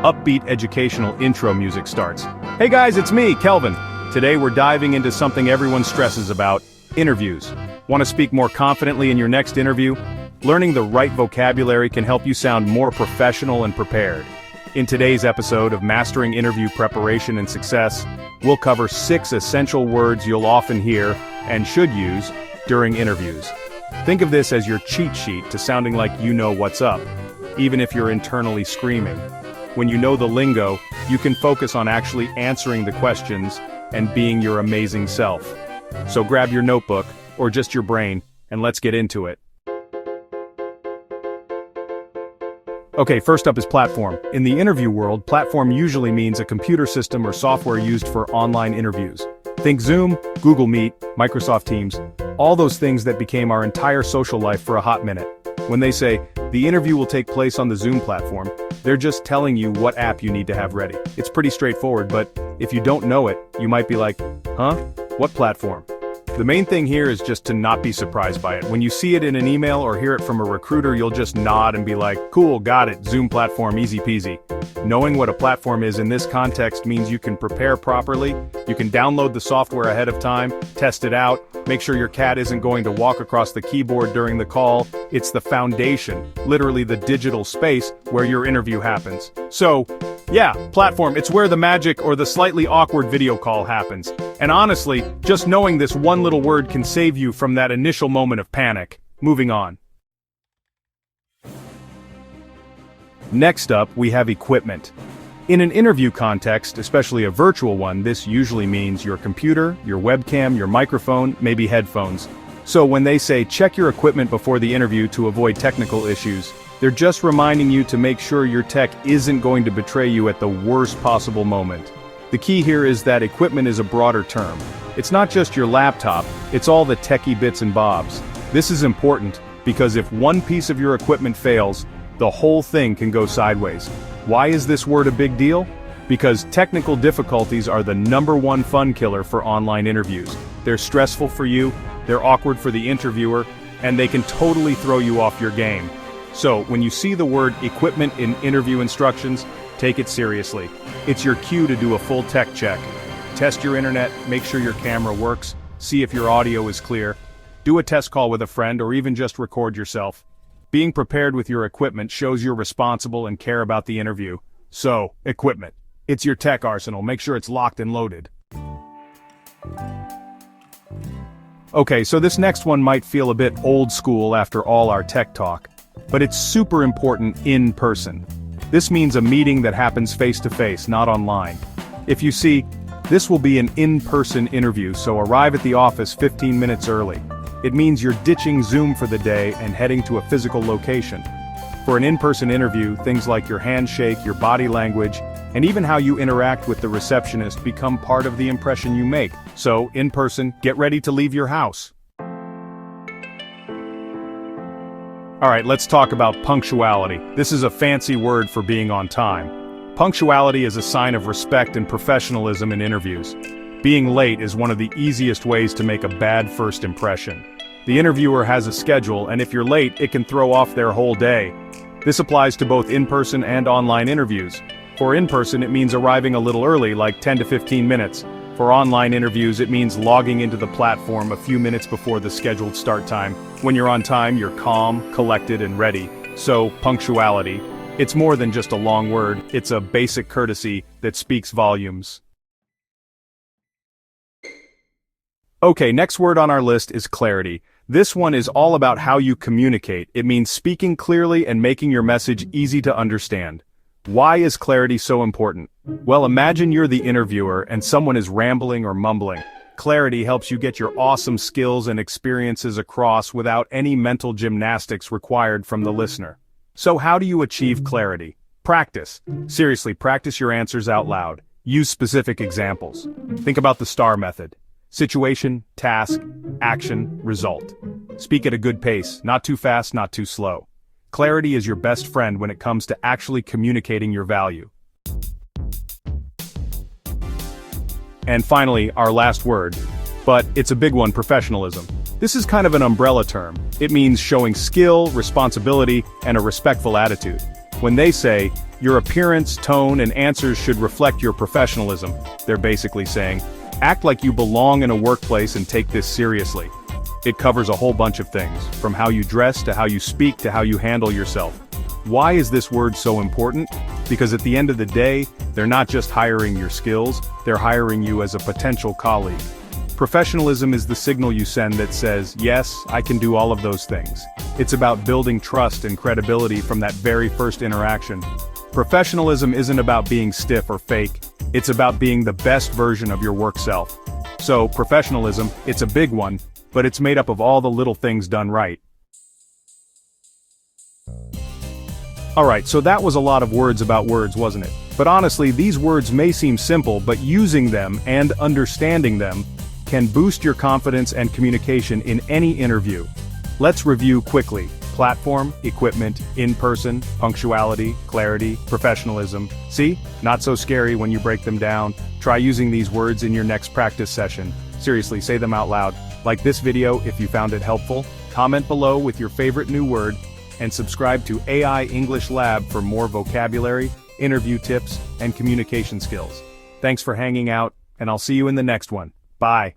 Upbeat educational intro music starts. Hey guys, it's me, Kelvin. Today we're diving into something everyone stresses about, interviews. Want to speak more confidently in your next interview? Learning the right vocabulary can help you sound more professional and prepared. In today's episode of Mastering Interview Preparation and Success, we'll cover 6 essential words you'll often hear and should use during interviews. Think of this as your cheat sheet to sounding like you know what's up, even if you're internally screaming. When you know the lingo, you can focus on actually answering the questions and being your amazing self. So grab your notebook, or just your brain, and let's get into it. Okay, first up is platform. In the interview world, platform usually means a computer system or software used for online interviews. Think Zoom, Google Meet, Microsoft Teams, all those things that became our entire social life for a hot minute. When they say, the interview will take place on the Zoom platform, they're just telling you what app you need to have ready. It's pretty straightforward, but if you don't know it, you might be like, huh? What platform? The main thing here is just to not be surprised by it. When you see it in an email or hear it from a recruiter, you'll just nod and be like, cool, got it, Zoom platform, easy peasy. Knowing what a platform is in this context means you can prepare properly, you can download the software ahead of time, test it out, make sure your cat isn't going to walk across the keyboard during the call. It's the foundation, literally the digital space where your interview happens. So, yeah, platform, it's where the magic or the slightly awkward video call happens. And honestly, just knowing this one little word can save you from that initial moment of panic. Moving on. Next up, we have equipment. In an interview context, especially a virtual one, this usually means your computer, your webcam, your microphone, maybe headphones. So when they say check your equipment before the interview to avoid technical issues, they're just reminding you to make sure your tech isn't going to betray you at the worst possible moment. The key here is that equipment is a broader term. It's not just your laptop, it's all the techie bits and bobs. This is important because if one piece of your equipment fails, the whole thing can go sideways. Why is this word a big deal? Because technical difficulties are the #1 fun killer for online interviews. They're stressful for you, they're awkward for the interviewer, and they can totally throw you off your game. So, when you see the word equipment in interview instructions, take it seriously. It's your cue to do a full tech check. Test your internet, make sure your camera works, see if your audio is clear. Do a test call with a friend or even just record yourself. Being prepared with your equipment shows you're responsible and care about the interview. So, equipment. It's your tech arsenal, make sure it's locked and loaded. Okay, so this next one might feel a bit old school after all our tech talk, but it's super important in person. This means a meeting that happens face-to-face, not online. If you see, this will be an in-person interview, so arrive at the office 15 minutes early. It means you're ditching Zoom for the day and heading to a physical location. For an in-person interview, things like your handshake, your body language, and even how you interact with the receptionist become part of the impression you make. So, in person, get ready to leave your house. Alright, let's talk about punctuality. This is a fancy word for being on time. Punctuality is a sign of respect and professionalism in interviews. Being late is one of the easiest ways to make a bad first impression. The interviewer has a schedule, and if you're late, it can throw off their whole day. This applies to both in-person and online interviews. For in-person, it means arriving a little early, like 10 to 15 minutes. For online interviews, it means logging into the platform a few minutes before the scheduled start time. When you're on time, you're calm, collected, and ready. So, punctuality. It's more than just a long word, it's a basic courtesy that speaks volumes. Okay, next word on our list is clarity. This one is all about how you communicate. It means speaking clearly and making your message easy to understand. Why is clarity so important? Well, imagine you're the interviewer and someone is rambling or mumbling. Clarity helps you get your awesome skills and experiences across without any mental gymnastics required from the listener. So how do you achieve clarity? Practice. Seriously, practice your answers out loud. Use specific examples. Think about the STAR method. Situation, task, action, result. Speak at a good pace, not too fast, not too slow. Clarity is your best friend when it comes to actually communicating your value. And finally, our last word, but it's a big one, professionalism. This is kind of an umbrella term. It means showing skill, responsibility, and a respectful attitude. When they say, your appearance, tone, and answers should reflect your professionalism, they're basically saying, act like you belong in a workplace and take this seriously. It covers a whole bunch of things, from how you dress to how you speak to how you handle yourself. Why is this word so important? Because at the end of the day, they're not just hiring your skills, they're hiring you as a potential colleague. Professionalism is the signal you send that says, yes, I can do all of those things. It's about building trust and credibility from that very first interaction. Professionalism isn't about being stiff or fake, it's about being the best version of your work self. So, professionalism, it's a big one, but it's made up of all the little things done right. Alright, so that was a lot of words about words, wasn't it? But honestly, these words may seem simple, but using them and understanding them can boost your confidence and communication in any interview. Let's review quickly. Platform, equipment, in-person, punctuality, clarity, professionalism. See? Not so scary when you break them down. Try using these words in your next practice session. Seriously, say them out loud. Like this video if you found it helpful, comment below with your favorite new word, and subscribe to AI English Lab for more vocabulary, interview tips, and communication skills. Thanks for hanging out, and I'll see you in the next one. Bye.